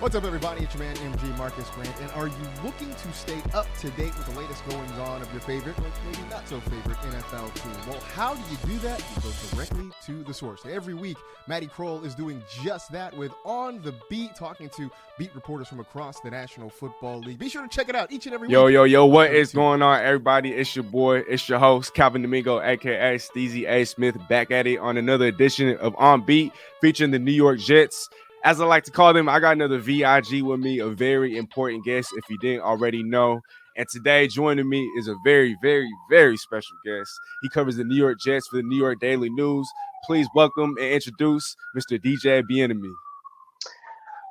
What's up, everybody? It's your man, MG Marcus Grant. And are you looking to stay up to date with the latest goings-on of your favorite, or maybe not so favorite NFL team? Well, how do you do that? You go directly to the source. Every week, Matty Kroll is doing just that with On the Beat, talking to beat reporters from across the National Football League. Be sure to check it out each and every week. Yo, what is going on, everybody? It's your boy, it's your host, Calvin Domingo, a.k.a. Steezy A. Smith, back at it on another edition of On Beat, featuring the New York Jets. As I like to call them, I got another VIG with me, a very important guest, if you didn't already know. And today, joining me is a very, very, very special guest. He covers the New York Jets for the New York Daily News. Please welcome and introduce Mr. DJ BIEN AIME.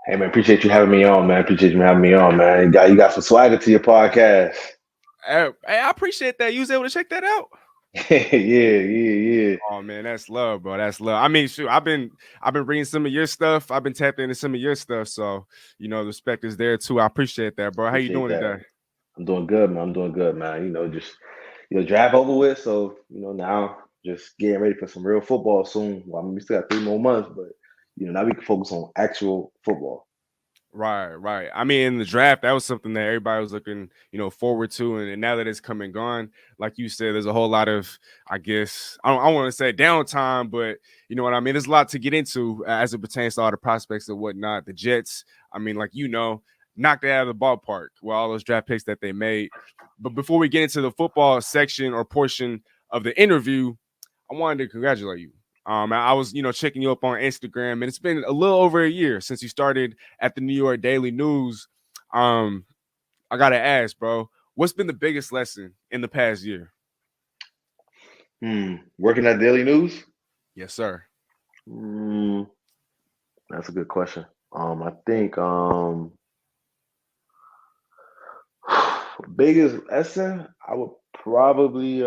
Hey, man, appreciate you having me on, man. You got some swagger to your podcast. Hey, I appreciate that. You was able to check that out? Yeah. Oh man, that's love, bro. That's love. I mean, shoot, I've been reading some of your stuff. I've been tapped into some of your stuff, so the respect is there too. I appreciate that, bro. How you doing today? I'm doing good, man. Just draft over with, so now just getting ready for some real football soon. Well, I mean, we still got 3 more months, but now we can focus on actual football. Right. I mean, in the draft, that was something that everybody was looking, forward to, and now that it's come and gone, like you said, there's a whole lot of, I guess, I don't want to say downtime, but you know what I mean. There's a lot to get into as it pertains to all the prospects and whatnot. The Jets, I mean, like knocked it out of the ballpark with all those draft picks that they made. But before we get into the football section or portion of the interview, I wanted to congratulate you. I was, checking you up on Instagram, and it's been a little over a year since you started at the New York Daily News. I gotta ask, bro, what's been the biggest lesson in the past year? Working at Daily News? Yes, sir. That's a good question. I think biggest lesson, I would probably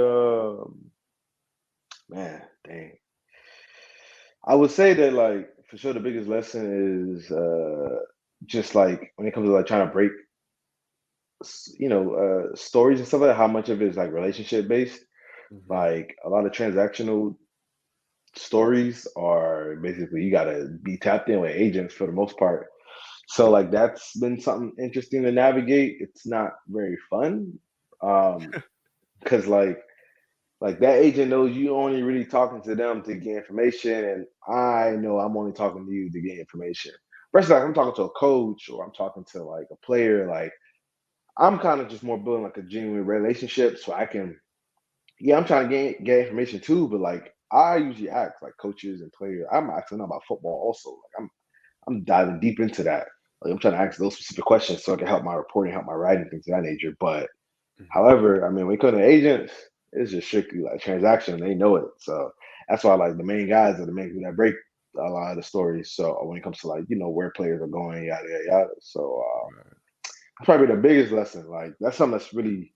I would say that, like, for sure the biggest lesson is just like when it comes to like trying to break stories and stuff like that, how much of it is like relationship based. Mm-hmm. Like a lot of transactional stories are basically you gotta be tapped in with agents for the most part. So like that's been something interesting to navigate. It's not very fun. Because like that agent knows you only really talking to them to get information, and I know I'm only talking to you to get information. Versus like I'm talking to a coach or I'm talking to like a player, like I'm kind of just more building like a genuine relationship so I can, I'm trying to get information too, but like I usually ask like coaches and players, I'm asking them about football also. Like I'm diving deep into that. Like I'm trying to ask those specific questions so I can help my reporting, help my writing, things of that nature. But however, I mean, when it comes to agents, it's just strictly like transaction. They know it. So that's why like the main guys are the main people that break a lot of the stories. So when it comes to like, where players are going, yada, yada, yada. So that's probably the biggest lesson. Like that's something that's really,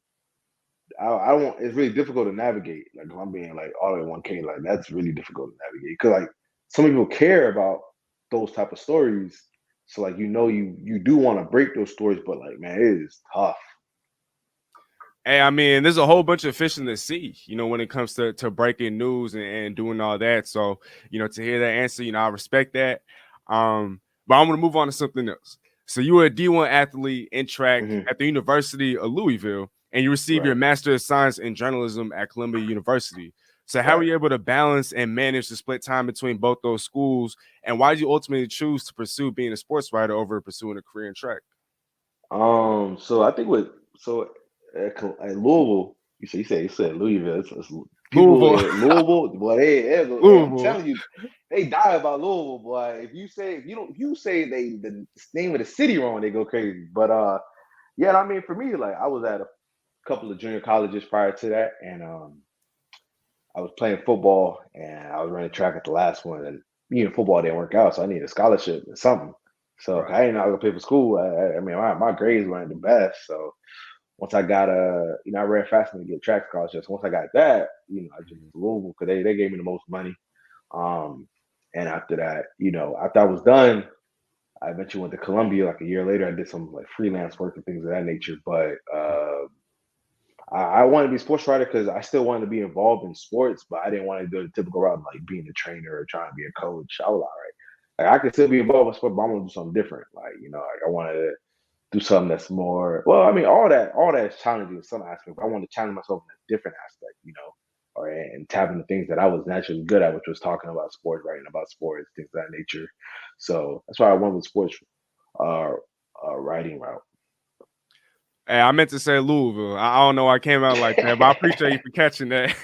I don't, it's really difficult to navigate. Like if I'm being like all in 1K, like that's really difficult to navigate. Cause like some people care about those type of stories. So like, you do want to break those stories, but like, man, it is tough. Hey, I mean, there's a whole bunch of fish in the sea, when it comes to breaking news and doing all that. So, to hear that answer, I respect that. But I'm going to move on to something else. So you were a D1 athlete in track at the University of Louisville, and you received your Master of Science in Journalism at Columbia University. So how were you able to balance and manage to split time between both those schools? And why did you ultimately choose to pursue being a sports writer over pursuing a career in track? So I think at Louisville, you said Louisville. It's people in Louisville, boy. I'm telling you, they die about Louisville, boy. If you say the name of the city wrong, they go crazy. But I mean, for me, like I was at a couple of junior colleges prior to that, and I was playing football, and I was running track at the last one, and football didn't work out, so I needed a scholarship or something. So I didn't know I was gonna pay for school. I mean, my grades weren't the best, so. Once I got I ran fast enough to get track scholarships. Once I got that, I just Louisville because they gave me the most money. And after that, after I was done, I eventually went to Columbia. Like a year later, I did some like freelance work and things of that nature. But I wanted to be a sports writer because I still wanted to be involved in sports, but I didn't want to do the typical route of like being a trainer or trying to be a coach. I was all right. Like I could still be involved with sport, but I want to do something different. Like, you know, like I wanted to do something that's more. Well, I mean, all that is challenging in some aspects. But I want to challenge myself in a different aspect, you know, or and tap into things that I was naturally good at, which was talking about sports, writing about sports, things of that nature. So that's why I went with sports uh, writing route. Hey, I meant to say Louisville. I don't know why I came out like that, but I appreciate you for catching that.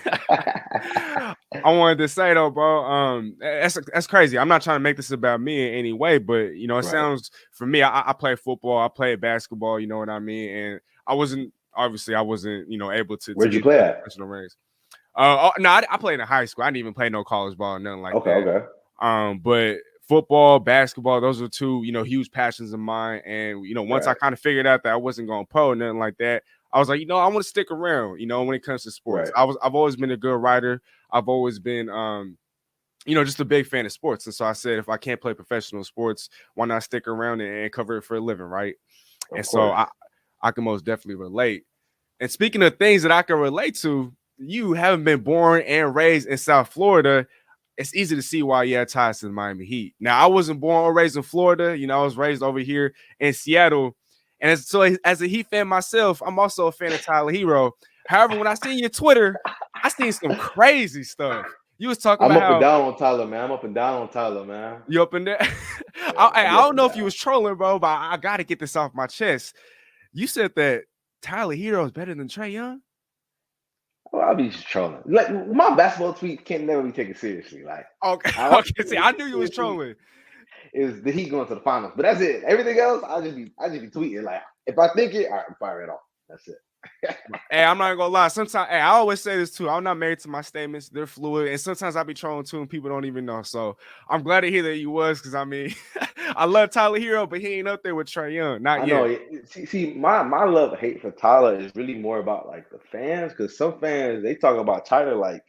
I wanted to say though, bro, that's crazy. I'm not trying to make this about me in any way, but you know, it Right. sounds for me. I play football, I play basketball. You know what I mean? And I wasn't you know, able to Where'd you get play to the at? professional ranks. No, I played in high school. I didn't even play no college ball, nothing like Okay, that. okay. But football, basketball, those are two, you know, huge passions of mine. And you know, once I Right. kind of figured out that I wasn't going to pro, nothing like that, I was like, you know, I want to stick around. You know, when it comes to sports, Right. I've always been a good writer. I've always been, you know, just a big fan of sports. And so I said, if I can't play professional sports, why not stick around and cover it for a living, right? Of And so course. I can most definitely relate. And speaking of things that I can relate to, you haven't been born and raised in South Florida. It's easy to see why you had ties to the Miami Heat. Now, I wasn't born or raised in Florida. You know, I was raised over here in Seattle. And as a Heat fan myself, I'm also a fan of Tyler Herro. However, when I seen your Twitter, I seen some crazy stuff. You was talking I'm about up and how down on Tyler, man. I'm up and down on Tyler, man. you up in there. Yeah, I I be up don't and know if you down. was trolling, bro, but I got to get this off my chest. You said that Tyler Herro is better than Trae Young. Well, I'll be just trolling. Like my basketball tweet can't never be taken seriously. Like Okay, I only okay. See, really I take knew you was seriously trolling. is the Heat going to the finals. But that's it. Everything else, I just be tweeting. Like if I think it, all right, I'm fire it off. That's it. Hey, I'm not gonna lie. Sometimes, hey, I always say this too. I'm not married to my statements; they're fluid, and sometimes I be trolling too, and people don't even know. So I'm glad to hear that you was, because I mean, I love Tyler Herro, but he ain't up there with Trae Young, not I know. yet. See, my love hate for Tyler is really more about like the fans, because some fans they talk about Tyler like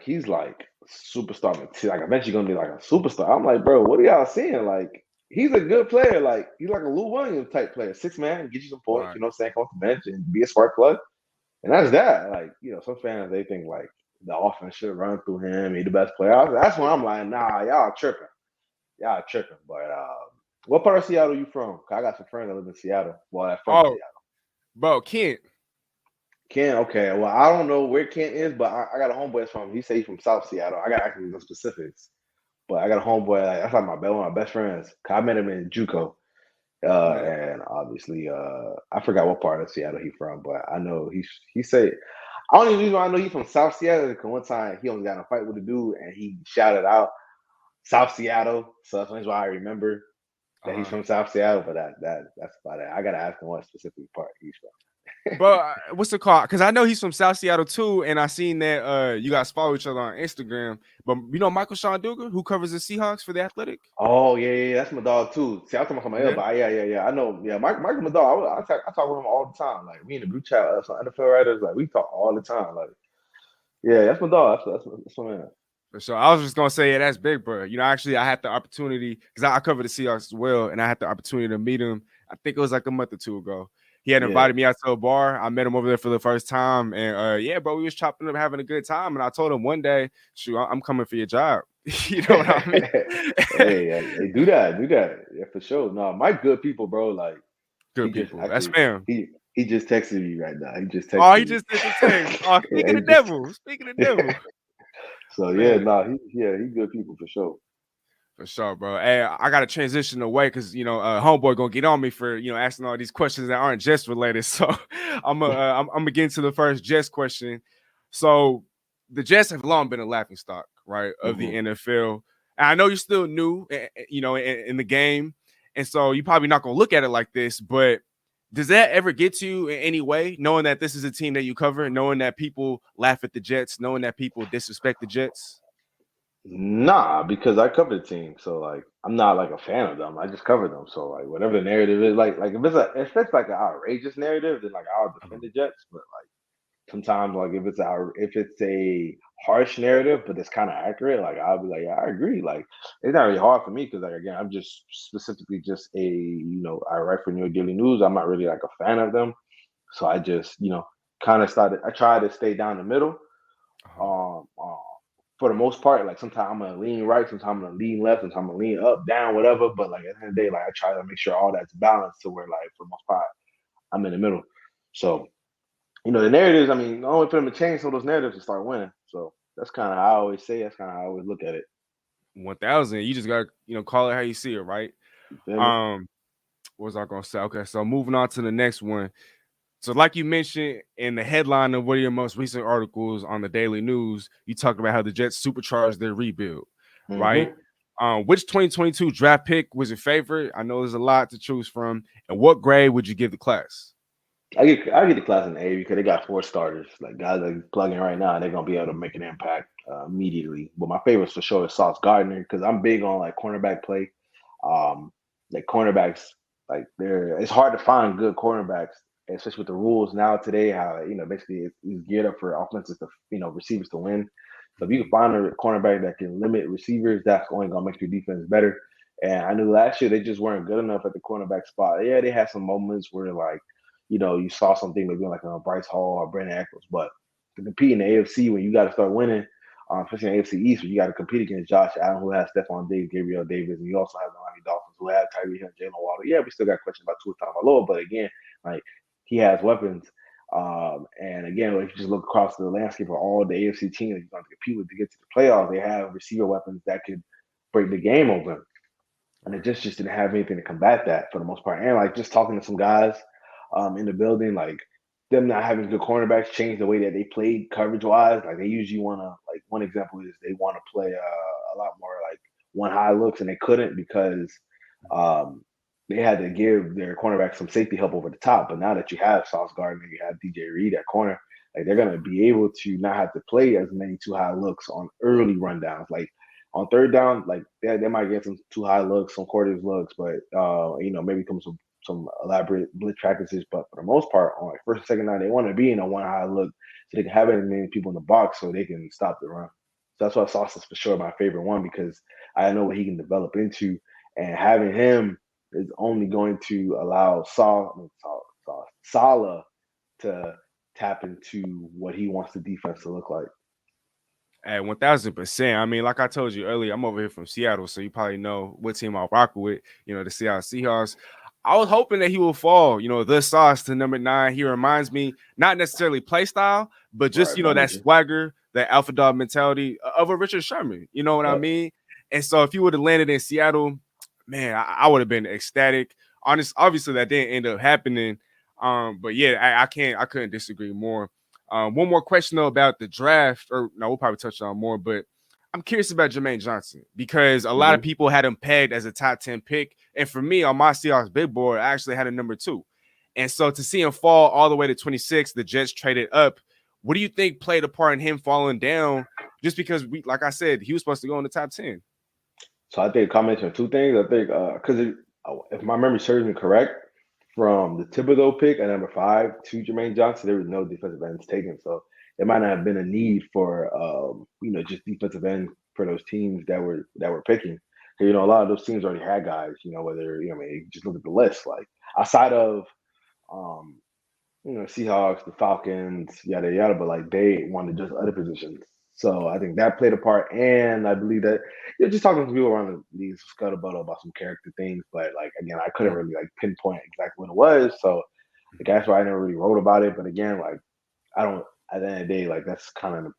he's like superstar material. Like eventually gonna be like a superstar. I'm like, bro, what are y'all seeing? Like he's a good player. Like he's like a Lou Williams type player, 6 man, get you some points. Right. You know what I'm saying? Come off the bench and be a spark plug. And that's that. Like you know, some fans they think like the offense should run through him. He the best player. That's when I'm like, nah, y'all tripping. Y'all tripping. But what part of Seattle you from? 'Cause I got some friends that live in Seattle. Well, they're from Oh, Seattle. bro, Kent. Kent, okay. Well, I don't know where Kent is, but I got a homeboy that's from. He say he's from South Seattle. I got actually the specifics, but I got a homeboy. Like, that's like one of my best friends. 'Cause I met him in JUCO, Mhm. and obviously, I forgot what part of Seattle he's from, but I know he said. I only reason why I know he's from South Seattle is because one time he only got in a fight with a dude, and he shouted out South Seattle. So that's why I remember that he's Uh-huh. from South Seattle. But that's about it. I gotta ask him what specific part he's from. But what's the call? Because I know he's from South Seattle too, and I seen that you guys follow each other on Instagram. But you know Michael Sean Dugan, who covers the Seahawks for the Athletic. Oh yeah, that's my dog too. See, I'm talking about my Yeah. elbow. Yeah. I know. Yeah, Michael, my dog. I talk with him all the time. Like me and the group chat, some NFL writers, like we talk all the time. Like, yeah, that's my dog. That's my man. So I was just gonna say, yeah, that's big, bro. You know, actually, I had the opportunity because I cover the Seahawks as well, and I had the opportunity to meet him. I think it was like a month or two ago. He had Yeah. invited me out to a bar. I met him over there for the first time, and yeah, bro, we was chopping up, having a good time. And I told him one day, shoot, I'm coming for your job. You know what I mean? Hey, do that, yeah, for sure. No, Mike, good people, bro. Like he Good just people. That's actually fam. he just texted me right now. He just Oh, texted he me. just did the text. Oh, Yeah, speaking he of just. devil. Speaking of devil. So yeah, Man. no, he good people for sure. For sure, bro. Hey, I gotta transition away because you know, homeboy gonna get on me for asking all these questions that aren't just related. So I'm gonna get into the first Jets question. So the Jets have long been a laughing stock, right, of the Hmm. NFL. And I know you're still new, in the game, and so you're probably not gonna look at it like this. But does that ever get to you in any way, knowing that this is a team that you cover, knowing that people laugh at the Jets, knowing that people disrespect the Jets? Nah, because I cover the team, so like I'm not like a fan of them. I just cover them. So like whatever the narrative is, like if it's like an outrageous narrative, then like I'll defend the Jets. But like sometimes like if it's a harsh narrative, but it's kind of accurate, like I'll be like, yeah, I agree. Like it's not really hard for me because like again, I'm just specifically just I write for New York Daily News. I'm not really like a fan of them, so I just kind of started. I try to stay down the middle. Uh-huh. Um, for the most part, like sometimes I'm gonna lean right, sometimes I'm gonna lean left, sometimes I'm gonna lean up, down, whatever. But like at the end of the day, like I try to make sure all that's balanced to where like for the most part I'm in the middle. So the narratives. I mean, the only for them to change some of those narratives to start winning. So that's kind of how I always say. That's kind of how I always look at it. 1000. You just gotta call it how you see it, right? You feel me? What was I gonna say? Okay, so moving on to the next one. So, like you mentioned in the headline of one of your most recent articles on the Daily News, you talked about how the Jets supercharged their rebuild, right? Which 2022 draft pick was your favorite? I know there's a lot to choose from. And what grade would you give the class? I get the class an A because they got 4 starters. Like guys that are plugging right now, they're gonna be able to make an impact immediately. But my favorites for sure is Sauce Gardner because I'm big on like cornerback play. Like cornerbacks, like it's hard to find good cornerbacks, especially with the rules now today. How basically it's geared up for offenses to receivers to win. So if you can find a cornerback that can limit receivers, that's only gonna make your defense better. And I knew last year they just weren't good enough at the cornerback spot. Yeah, they had some moments where like you saw something maybe like a Bryce Hall or Brandon Eccles, but to compete in the AFC when you got to start winning, especially in the AFC East, when you got to compete against Josh Allen, who has Stephon Diggs, Gabriel Davis, and you also have the Miami Dolphins, who have Tyree Hill, Jalen Waddle. Yeah, we still got questions about Tua Tagovailoa, but again, like he has weapons. And again, if you just look across the landscape of all the AFC teams you're going to compete with to get to the playoffs, they have receiver weapons that could break the game open. And it just didn't have anything to combat that for the most part. And like just talking to some guys in the building, like them not having good cornerbacks changed the way that they played coverage wise. Like they usually want to, like one example is they want to play a lot more like one high looks, and they couldn't because they had to give their cornerback some safety help over the top. But now that you have Sauce Gardner, you have DJ Reed at corner, like they're gonna be able to not have to play as many too high looks on early rundowns. Like on third down, like they might get some too high looks, some quarters looks, but maybe some elaborate blitz practices. But for the most part, on like first and second down, they want to be in a one high look so they can have as many people in the box so they can stop the run. So that's why Sauce is for sure my favorite one because I know what he can develop into, and having him is only going to allow Salah to tap into what he wants the defense to look like. At 1000%. I mean, like I told you earlier, I'm over here from Seattle, so you probably know what team I'll rock with. The Seattle Seahawks. I was hoping that he will fall, the Sauce to number 9. He reminds me, not necessarily play style, but just, that swagger, that alpha dog mentality of a Richard Sherman. You know what I mean? And so if he would have landed in Seattle, man, I would have been ecstatic. Obviously, that didn't end up happening. But yeah, I couldn't disagree more. One more question though about the draft, or no, we'll probably touch on more, but I'm curious about Jermaine Johnson because a lot of people had him pegged as a top 10 pick. And for me, on my Seahawks big board, I actually had a number 2. And so to see him fall all the way to 26, the Jets traded up. What do you think played a part in him falling down? Just because like I said, he was supposed to go in the top 10. So I think a combination of two things. I think because if my memory serves me correct, from the Thibodeau pick at number 5 to Jermaine Johnson, there was no defensive ends taken. So there might not have been a need for just defensive end for those teams that were picking. A lot of those teams already had guys. Whether just look at the list. Like outside of Seahawks, the Falcons, yada yada, but like they wanted just other positions. So I think that played a part, and I believe that just talking to people around the league scuttlebutt about some character things, but like again, I couldn't really like pinpoint exactly what it was. So like, that's why I never really wrote about it. But again, like I don't. At the end of the day, like that's kind of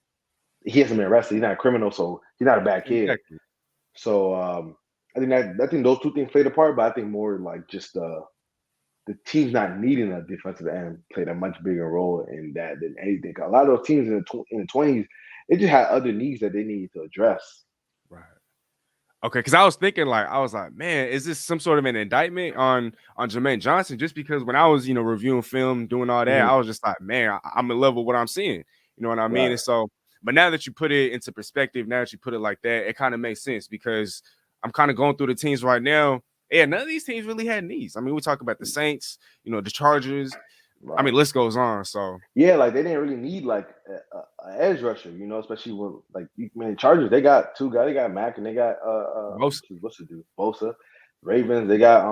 he hasn't been arrested. He's not a criminal, so he's not a bad kid. Exactly. So I think those two things played a part, but I think more like just the team's not needing a defensive end played a much bigger role in that than anything. A lot of those teams in the 20s, they just had other needs that they needed to address. Right. Okay, because I was like, man, is this some sort of an indictment on Jermaine Johnson? Just because when I was, reviewing film, doing all that, I was just like, man, I'm in love with what I'm seeing. You know what I mean? Right. And so, but now that you put it into perspective, now that you put it like that, it kind of makes sense because I'm kind of going through the teams right now. Yeah, none of these teams really had needs. I mean, we talk about the Saints, the Chargers. Right. I mean, list goes on. So yeah, like they didn't really need like an edge rusher, especially when like Chargers. They got 2 guys. They got Mack and they got what's the dude? Bosa. Ravens. They got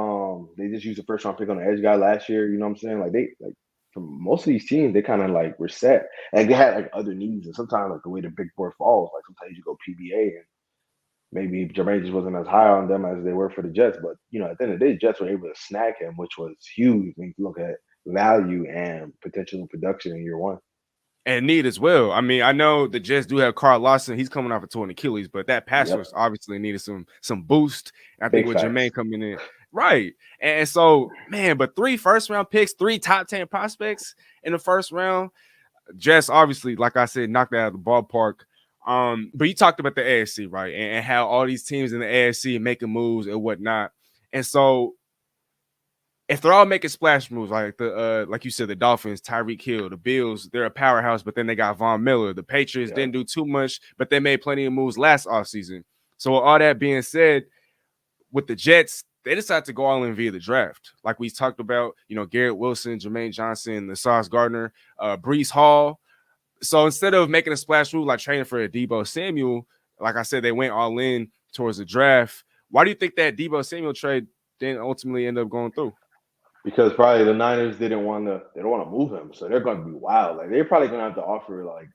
they just used the first round pick on the edge guy last year. You know what I'm saying? Like for most of these teams, they kind of like were set. And they had like other needs. And sometimes like the way the big board falls, like sometimes you go PBA and maybe Jermaine just wasn't as high on them as they were for the Jets. But at the end of the day, Jets were able to snag him, which was huge when you look at value and potential production in year one. And need as well. I mean, I know the Jets do have Carl Lawson. He's coming off a torn Achilles, but that pass rush obviously needed some boost. And I think with Jermaine coming in, right. And so, man, but 3 first-round picks, 3 top 10 prospects in the first round. Jets obviously, like I said, knocked out of the ballpark. But you talked about the AFC, right? And how all these teams in the AFC making moves and whatnot. And so if they're all making splash moves, like like you said, the Dolphins, Tyreek Hill, the Bills, they're a powerhouse, but then they got Von Miller. The Patriots didn't do too much, but they made plenty of moves last offseason. So with all that being said, with the Jets, they decided to go all in via the draft. Like we talked about, Garrett Wilson, Jermaine Johnson, the Sauce Gardner, Breece Hall. So instead of making a splash move like trading for a Deebo Samuel, like I said, they went all in towards the draft. Why do you think that Deebo Samuel trade didn't ultimately end up going through? Because probably the Niners they don't want to move him, so they're going to be wild. Like they're probably going to have to offer like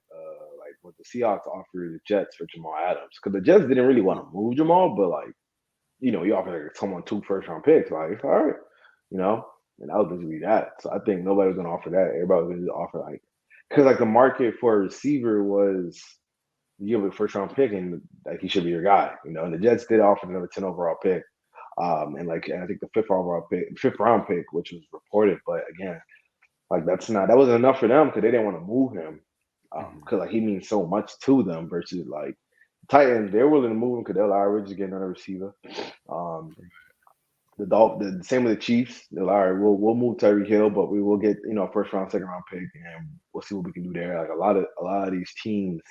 what the Seahawks offered the Jets for Jamal Adams, because the Jets didn't really want to move Jamal, but like you offer like someone 2 first-round picks, like all right, and that was basically that. So I think nobody was going to offer that. Everybody was going to offer like because like the market for a receiver was you give a first-round pick and like he should be your guy, and the Jets did offer another 10 overall pick. And I think the fifth round pick, which was reported, but again, like that wasn't enough for them because they didn't want to move him because like he means so much to them versus like Titans, they're willing to move him because they're like, we're just getting another receiver. The same with the Chiefs, they're like, all right, we'll move Tyreek Hill, but we will get first round, second round pick, and we'll see what we can do there. Like a lot of these teams,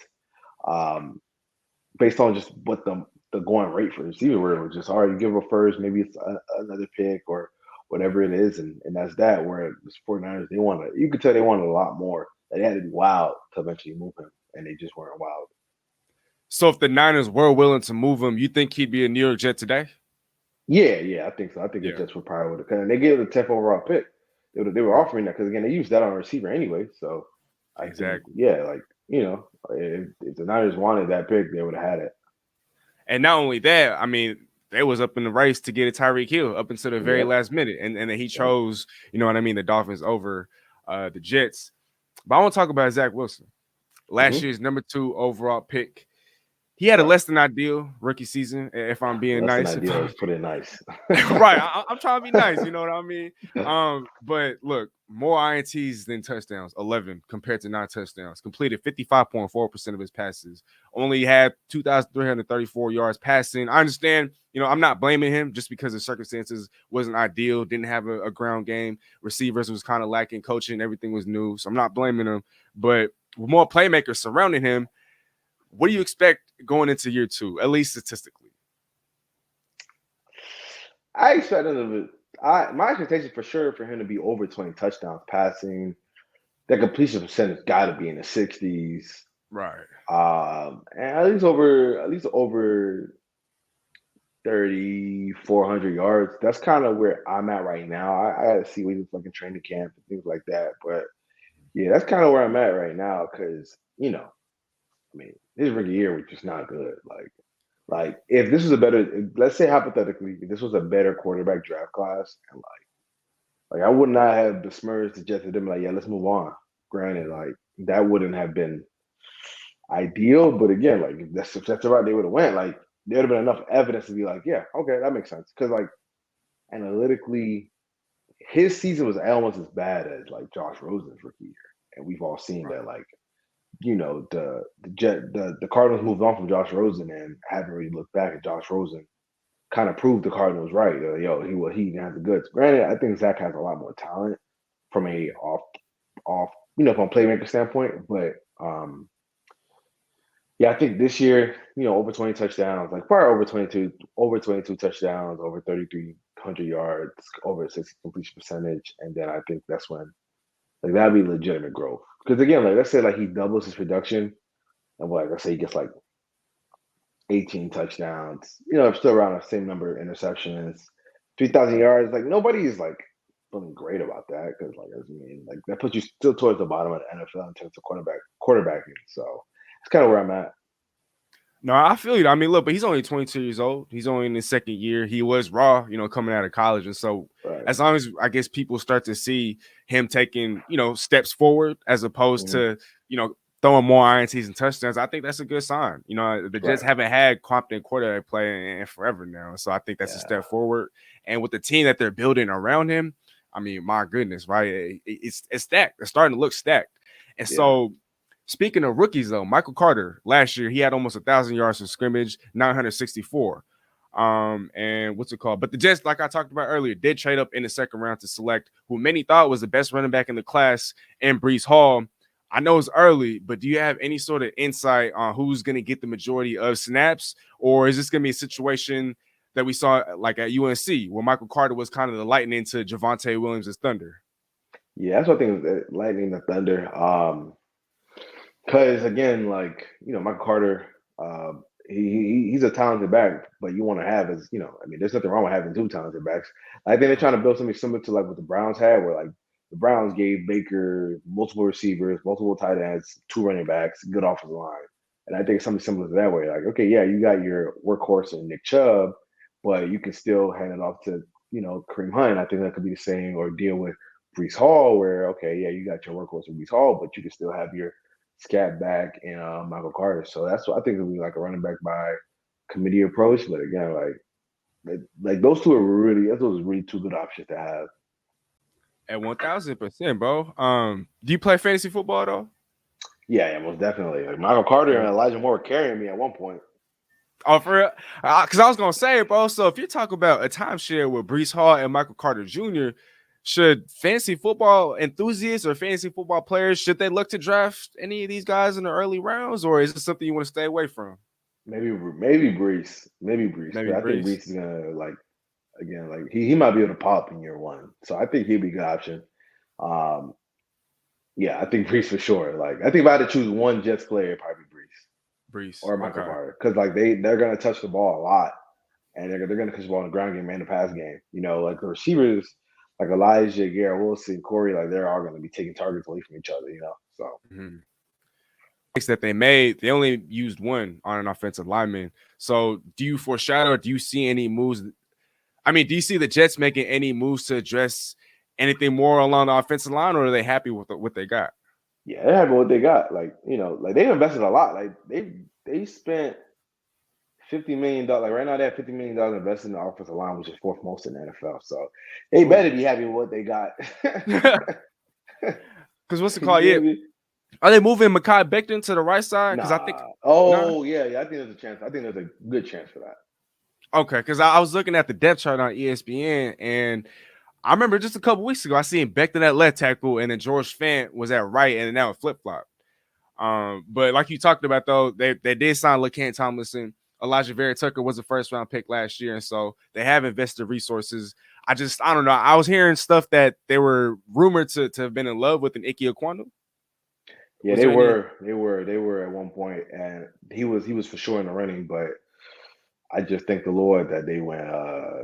based on just what the going rate for the receiver were just all right, you give a first, maybe it's another pick or whatever it is, and that's that. Where the 49ers, you could tell they wanted a lot more. They had to be wild to eventually move him, and they just weren't wild. So if the Niners were willing to move him, you think he'd be a New York Jet today? Yeah, I think so. I think the Jets would probably would have, because they gave the 10th overall pick. They were offering that because again they used that on a receiver anyway. So I think like if the Niners wanted that pick, they would have had it. And not only that, I mean, they was up in the race to get a Tyreek Hill up until the very last minute. And then he chose, the Dolphins over the Jets. But I want to talk about Zach Wilson. Last year's number 2 overall pick. He had a less than ideal rookie season, if I'm being nice. Let's put it nice. Right. I'm trying to be nice, you know what I mean? But look, more INTs than touchdowns, 11 compared to 9 touchdowns. Completed 55.4% of his passes. Only had 2,334 yards passing. I understand, I'm not blaming him just because the circumstances wasn't ideal. Didn't have a ground game. Receivers was kind of lacking. Coaching, everything was new. So I'm not blaming him. But with more playmakers surrounding him, what do you expect going into year 2, at least statistically? I expect him my expectation for sure for him to be over 20 touchdowns passing. That completion percentage got to be in the 60s. Right. And at least over 3,400 yards. That's kind of where I'm at right now. I got to see what he's fucking training camp and things like that. But yeah, that's kind of where I'm at right now because, I mean, his rookie year was just not good. Like if this was let's say hypothetically, if this was a better quarterback draft class, and like I would not have besmirched the Jets to them like, yeah, let's move on. Granted, like that wouldn't have been ideal, but again, like if that's the route they would have went, like there would have been enough evidence to be like, yeah, okay, that makes sense. Because like analytically, his season was almost as bad as like Josh Rosen's rookie year, and we've all seen that like. The Cardinals moved on from Josh Rosen and haven't really looked back at Josh Rosen. Kind of proved the Cardinals right. He has the goods. Granted, I think Zach has a lot more talent from a off from a playmaker standpoint. But I think this year, over 20 touchdowns, like probably over 22 touchdowns, over 3,300 yards, over 60 completion percentage, and then I think that's when like that'd be legitimate growth. Because again, like let's say like he doubles his production, and like let's say he gets like 18 touchdowns, still around the same number of interceptions, 3,000 yards. Like nobody is like feeling great about that because, like, I mean, like that puts you still towards the bottom of the NFL in terms of quarterbacking. So it's kind of where I'm at. No, I feel you. I mean, look, but he's only 22 years old. He's only in his second year. He was raw, coming out of college. And so Right. as long as I guess people start to see him taking, steps forward as opposed to, throwing more INTs and touchdowns, I think that's a good sign. The Jets haven't had competent quarterback play in forever now. So I think that's a step forward. And with the team that they're building around him, I mean, my goodness, right? It's stacked. It's starting to look stacked. And so speaking of rookies, though, Michael Carter last year, he had almost 1,000 yards from scrimmage, 964. And what's it called? But the Jets, like I talked about earlier, did trade up in the second round to select who many thought was the best running back in the class in Breece Hall. I know it's early, but do you have any sort of insight on who's going to get the majority of snaps? Or is this going to be a situation that we saw like at UNC where Michael Carter was kind of the lightning to Javonte Williams' thunder? Yeah, that's what I think is lightning the thunder. Because again, like Michael Carter, he's a talented back, but you want to have is I mean, there's nothing wrong with having two talented backs. I think they're trying to build something similar to like what the Browns had, where like the Browns gave Baker multiple receivers, multiple tight ends, two running backs, good offensive line, and I think something similar to that way. Like, okay, yeah, you got your workhorse and Nick Chubb, but you can still hand it off to Kareem Hunt. I think that could be the same, or deal with Breece Hall, where okay, yeah, you got your workhorse with Breece Hall, but you can still have your scat back and Michael Carter. So that's what I think it'll be, like a running back by committee approach. But again, like those two are really two good options to have. At 1,000%, bro. Do you play fantasy football at all? Yeah, most definitely. Like Michael Carter and Elijah Moore were carrying me at one point. Oh, for real? Because I was gonna say, bro. So if you talk about a timeshare with Breece Hall and Michael Carter Jr., should fantasy football enthusiasts or fantasy football players should they look to draft any of these guys in the early rounds, or is it something you want to stay away from? Maybe Breece. Maybe Breece. Maybe I think Breece is gonna like he might be able to pop in year one. So I think he'd be a good option. Yeah, I think Breece for sure. Like I think if I had to choose one Jets player, it'd probably be Breece or Michael Carter, because like they're gonna touch the ball a lot, and they're gonna touch the ball in the ground game and the pass game. Like the receivers, like Elijah, Garrett Wilson, Corey, like they're all gonna be taking targets away from each other. So. That they made, they only used one on an offensive lineman. So do you foreshadow, do you see any moves? I mean, do you see the Jets making any moves to address anything more along the offensive line, or are they happy with what they got? Yeah, they're happy with what they got. Like, like they've invested a lot. Like they spent $50 million. Like right now they have $50 million invested in the offensive line, which is fourth most in the NFL. So they better be happy with what they got. Because what's it called? Yeah. Are they moving Mekhi Becton to the right side? Because I think. Yeah. I think there's a chance. I think there's a good chance for that. Okay, because I was looking at the depth chart on ESPN, and I remember just a couple weeks ago I seen Becton at left tackle, and then George Fant was at right, and now it flip flop. But like you talked about though, they did sign LaCant Tomlinson. Elijah Vera Tucker was a first round pick last year, and so they have invested resources. I don't know. I was hearing stuff that they were rumored to have been in love with an Ike Ekwonu. Yeah, they were at one point, and he was for sure in the running, but I just thank the Lord that they went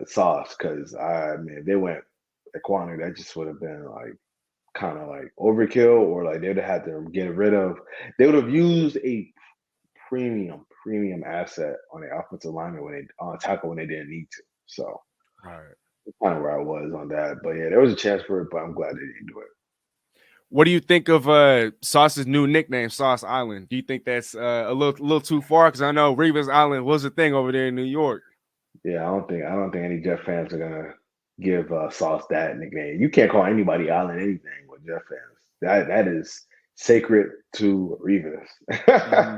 Sauce, because if they went Ekwonu, that just would have been like kind of like overkill, or like they'd have had to get rid of. They would have used a premium asset on the offensive lineman when they on tackle when they didn't need to. So that's kind of where I was on that. But yeah, there was a chance for it, but I'm glad they didn't do it. What do you think of Sauce's new nickname, Sauce Island? Do you think that's a little too far? Because I know Revis Island was a thing over there in New York. Yeah, I don't think any Jeff fans are gonna give Sauce that nickname. You can't call anybody Island anything with Jeff fans. That is sacred to Revis. Mm-hmm.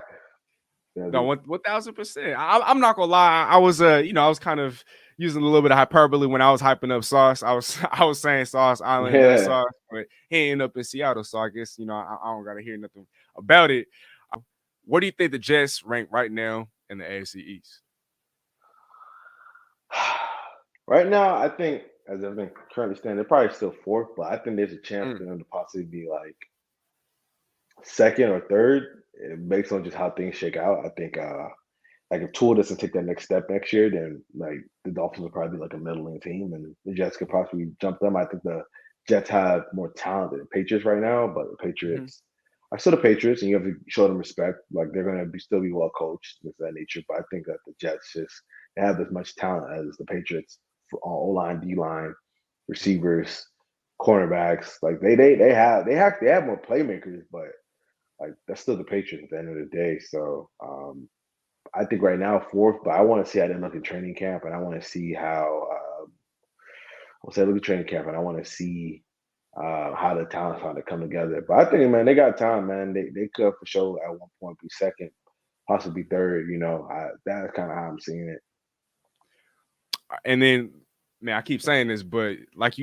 No, 1,000%. I'm not gonna lie. I was I was kind of using a little bit of hyperbole when I was hyping up Sauce. I was saying Sauce Island, Sauce, but he ended up in Seattle, so I guess I don't gotta hear nothing about it. What do you think the Jets rank right now in the AFC East? Right now, I think as everything currently standing, they're probably still fourth, but I think there's a chance for them to possibly be like second or third, based on just how things shake out. I think like if Tua doesn't take that next step next year, then like the Dolphins will probably be like a middling team, and the Jets could possibly jump them. I think the Jets have more talent than the Patriots right now, but the Mhm. Patriots are still the Patriots, and you have to show them respect. Like they're going to still be well coached, things of that nature. But I think that the Jets just they have as much talent as the Patriots for O line, D line, receivers, cornerbacks. Like they have more playmakers, but like that's still the Patriots at the end of the day. So I think right now fourth, but I want to see how they look at training camp, and I want to see how I'll say look at training camp, and I want to see how the talent's how to come together. But I think, man, they got time, man. They could for sure at one point be second, possibly third. That's kind of how I'm seeing it. And then, man, I keep saying this, but like I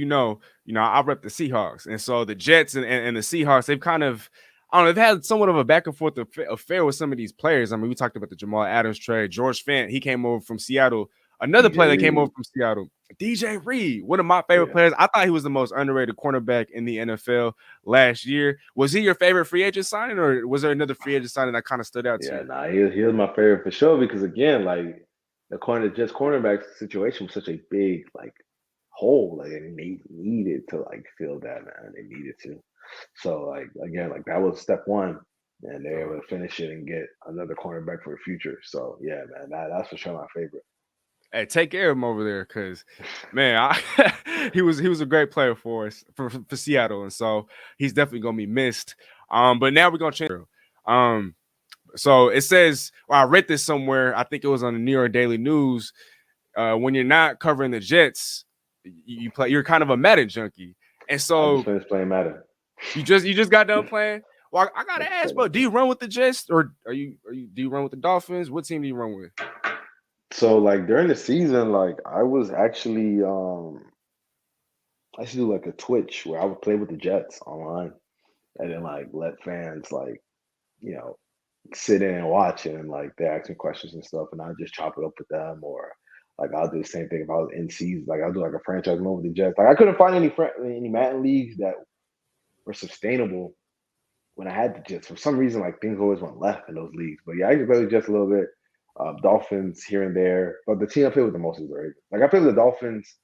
rep the Seahawks, and so the Jets and the Seahawks, they've kind of, I don't know, they've had somewhat of a back and forth affair with some of these players. I mean, we talked about the Jamal Adams trade, George Fant, he came over from Seattle. Another DJ player that came Reed, over from Seattle, DJ Reed, one of my favorite yeah, players. I thought he was the most underrated cornerback in the NFL last year. Was he your favorite free agent signing, or was there another free agent signing that kind of stood out to yeah. you? Nah, he was my favorite for sure because again, like Jets cornerback situation was such a big like hole. Like and they needed to like fill that, man. They needed to. So like again, like that was step one, and they were Uh-huh. able to finish it and get another cornerback for the future. So yeah, man, that's for sure my favorite. Hey, take care of him over there, cause man, he was a great player for us for Seattle, and so he's definitely gonna be missed. But now we're gonna change. Um, so it says, well, I read this somewhere. I think it was on the New York Daily News. When you're not covering the Jets, you play. You're kind of a Madden junkie, and I just so finished playing Madden. you just got done playing. Well, I I gotta just ask, played bro, do Madden. you run with the Jets or do you run with the Dolphins? What team do you run with? So like during the season, like I was actually I used to do like a Twitch where I would play with the Jets online and then like let fans like, you know, sit in and watch and like they ask me questions and stuff and I just chop it up with them or like I'll do the same thing if I was in season. Like I'll do like a franchise mode with the Jets. Like I couldn't find any Madden leagues that were sustainable when I had the Jets. For some reason, like things always went left in those leagues. But yeah, I can play with Jets a little bit. Dolphins here and there, but the team I play with the most is the Ravens. Like I play with the Dolphins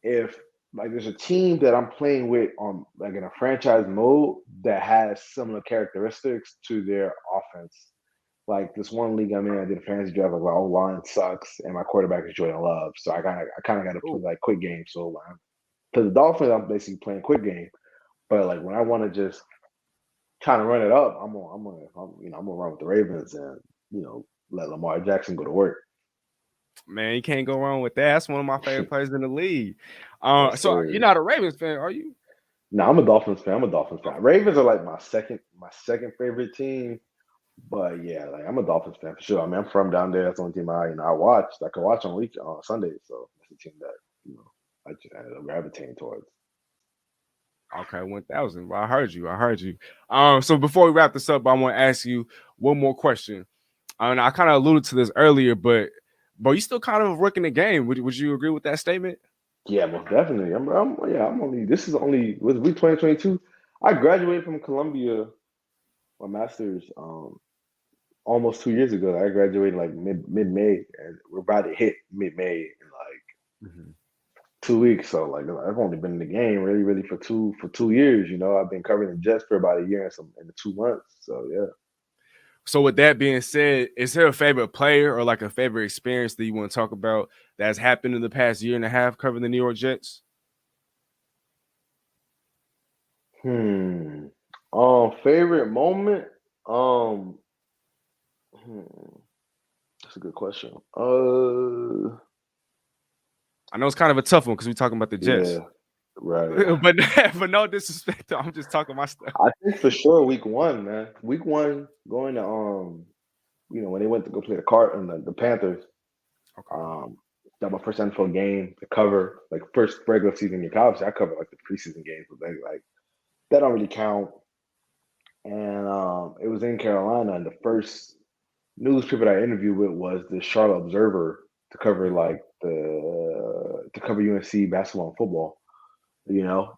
if like there's a team that I'm playing with on like in a franchise mode that has similar characteristics to their offense. Like this one league I'm in, I did a fantasy draft. Like my O line sucks, and my quarterback is Jordan Love. So I kind of got to play Oh, like quick game. So to the Dolphins, I'm basically playing quick game. But like when I want to just trying to run it up, I'm gonna run with the Ravens and let Lamar Jackson go to work. man, you can't go wrong with that. That's one of my favorite players in the league. Yes, So you're sir. not a Ravens fan, are you? No, I'm a Dolphins fan. I'm a Dolphins fan. Ravens are like my second favorite team. But yeah, like I'm a Dolphins fan for sure. I mean, I'm from down there. That's the only team I watch. I can watch on Sundays. So that's the team that I just ended up gravitating towards. Okay, 1,000. Well, I heard you. I heard you. So before we wrap this up, I want to ask you one more question. And I kind of alluded to this earlier, but you still kind of working the game. Would you agree with that statement? Yeah, most definitely. I'm only. This is only with we 2022. I graduated from Columbia, my master's, almost 2 years ago. I graduated like mid May, and we're about to hit mid May in like Mhm. 2 weeks. So like I've only been in the game really for 2 years. I've been covering the Jets for about a year and some in the 2 months. So yeah. So with that being said, is there a favorite player or like a favorite experience that you want to talk about that's happened in the past year and a half covering the New York Jets? Hmm. Favorite moment? Um. That's a good question. I know it's kind of a tough one because we're talking about the Jets. Yeah. Right. but but no disrespect. I'm just talking my stuff. I think for sure week one, man. Week one going to when they went to go play the Cart and the Panthers. Okay. Um, that my first NFL game to cover, like first regular season in college. I covered like the preseason games, but like that don't really count. And it was in Carolina, and the first newspaper that I interviewed with was the Charlotte Observer to cover Mhm. like to cover UNC basketball and football.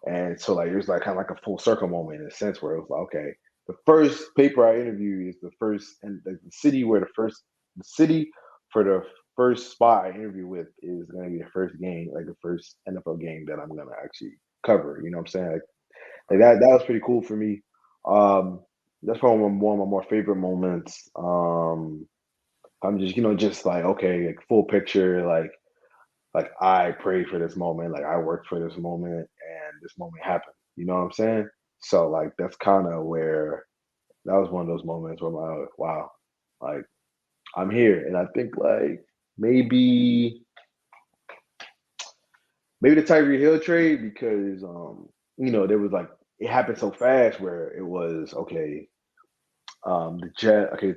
And so like it was like kind of like a full circle moment in a sense where it was like, okay, the first paper I interviewed is the first and the city where the first the city for the first spot I interview with is going to be the first game, like the first NFL game that I'm going to actually cover. You know what I'm saying? Like that was pretty cool for me. That's probably one of my more favorite moments. I'm just, just like, okay, like full picture, like I prayed for this moment, like I worked for this moment, and this moment happened. You know what I'm saying? So like that's kind of where that was one of those moments where I'm like, wow, like I'm here. And I think like maybe the Tyree Hill trade because there was like it happened so fast where it was okay, the Jet okay,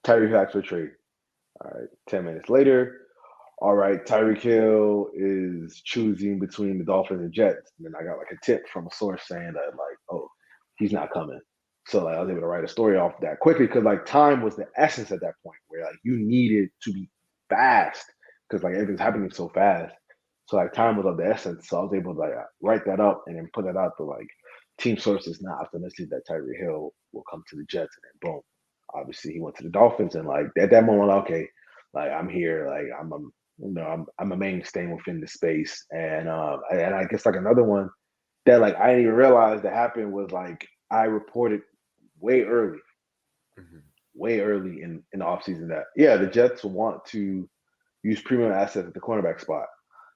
Tyree Hill asked for a trade. All right, 10 minutes later, all right, Tyreek Hill is choosing between the Dolphins and Jets. And then I got like a tip from a source saying that like, oh, he's not coming. So like I was able to write a story off that quickly because like time was the essence at that point where like you needed to be fast because like everything's happening so fast. So like time was of the essence. So I was able to like write that up and then put that out to like team sources not optimistic that Tyreek Hill will come to the Jets and then boom. Obviously he went to the Dolphins and like at that moment, okay, like I'm here, like I'm a mainstay within the space, and I guess like another one that like I didn't even realize that happened was like I reported way early, Mhm. way early in the offseason that the Jets want to use premium assets at the cornerback spot,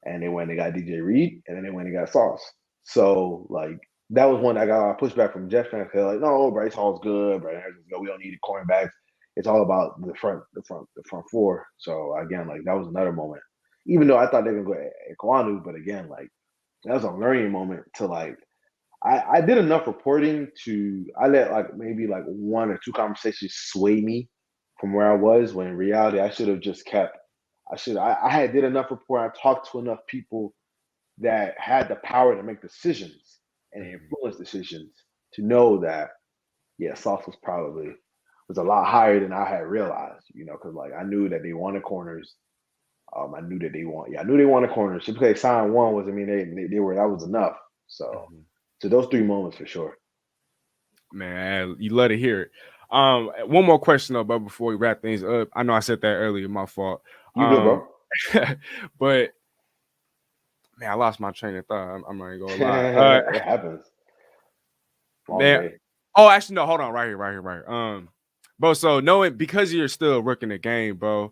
and they went and got DJ Reed, and then they went and got Sauce. So like that was one that got a lot of pushback from Jets fans. They're like, no, Bryce Hall's good, Bryce Harrison's good. We don't need cornerbacks. It's all about the front four. So again, like that was another moment. Even though I thought they were going to go at Kwanu, but again, like that was a learning moment to like I did enough reporting to I let like maybe like one or two conversations sway me from where I was when in reality I should have just kept I had did enough reporting. I talked to enough people that had the power to make decisions and Mhm. influence decisions to know that Sauce was a lot higher than I had realized, because like I knew that they wanted corners. I knew that I knew they wanted corners. Just because they signed one was, I mean, they were that was enough. Mhm. So those three moments for sure. Man, you love to hear it. One more question though, but before we wrap things up, I know I said that earlier, my fault. You good, bro? But man, I lost my train of thought. I'm not gonna lie. It happens. Long Man, day. oh, actually, no, hold on, right here, right here, right here. Bro, so knowing because you're still working the game, bro.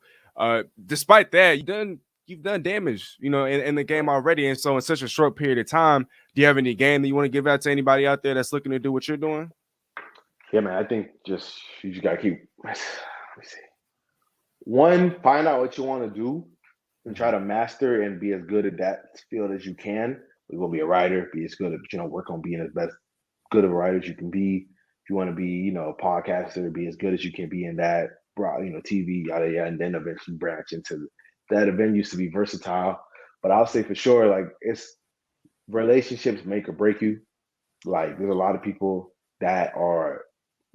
Despite that, you've done damage, in the game already, and so in such a short period of time, do you have any game that you want to give out to anybody out there that's looking to do what you're doing? Yeah, man. I think just you just gotta keep. Let me see. One, find out what you want to do and try Mhm. to master and be as good at that field as you can. You're gonna be a writer, be as good at work on being as best good of a writer as you can be. If you want to be, a podcaster, be as good as you can be in that, TV, yada yada, and then eventually branch into that. Event used to be versatile, but I'll say for sure, like it's relationships make or break you. Like there's a lot of people that are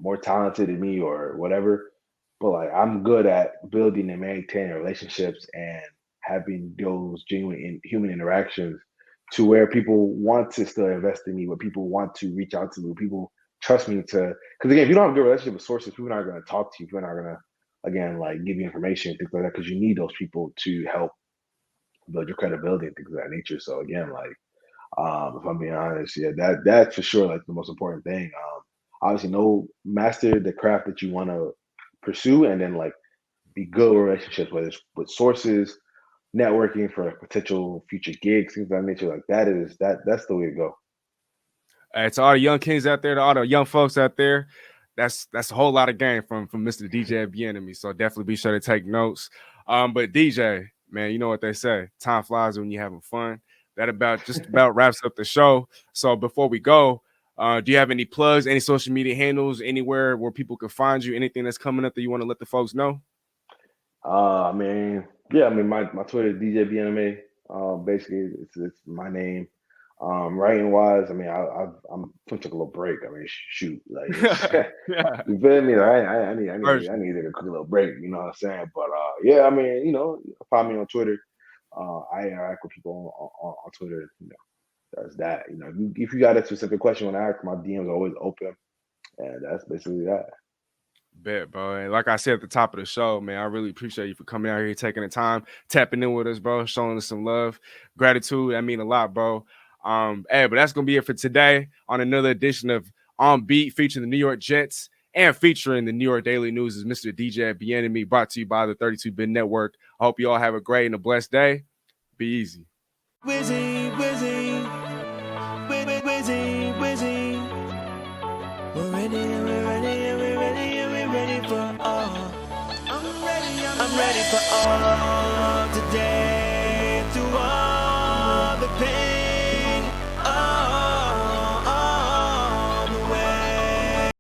more talented than me or whatever, but like I'm good at building and maintaining relationships and having those genuine human interactions to where people want to still invest in me, where people want to reach out to me, where people trust me to. Because again, if you don't have a good relationship with sources, people are not going to talk to you. People are not going to again like give you information things like that because you need those people to help build your credibility and things of that nature. So again, like if I'm being honest, that's for sure like the most important thing. Obviously, know master the craft that you want to pursue, and then like be good with relationships, whether it's with sources, networking for like, potential future gigs, things of that nature. Like that's the way to go. To all the young kings out there, to all the young folks out there, that's a whole lot of game from Mr. DJ Bien Aime. So definitely be sure to take notes. But DJ, man, you know what they say: time flies when you're having fun. That just about wraps up the show. So before we go, do you have any plugs, any social media handles, anywhere where people can find you? Anything that's coming up that you want to let the folks know? I mean, yeah, I mean my Twitter is DJ BNMA. Basically, it's my name. Writing wise, I mean, I'm took a little break. I mean, shoot, like it's, Yeah. you feel me? Like, I Version. need to take a quick little break. You know what I'm saying? But yeah, I mean, find me on Twitter. I interact with people on Twitter. That's that. If you got a specific question you want to ask, my DMs are always open, and that's basically that. Bet, bro. And like I said at the top of the show, man, I really appreciate you for coming out here, taking the time, tapping in with us, bro, showing us some love, gratitude. That mean a lot, bro. Hey, but that's gonna be it for today on another edition of On Beat, featuring the New York Jets and featuring the New York Daily News is Mr. DJ BIEN AIME, brought to you by the 32-Bit Network. I hope you all have a great and a blessed day. Be easy. Wizzy, wizzy, wizzy, wizzy. We're ready, and we're ready, and we're ready, and we're ready for all. I'm ready for all today.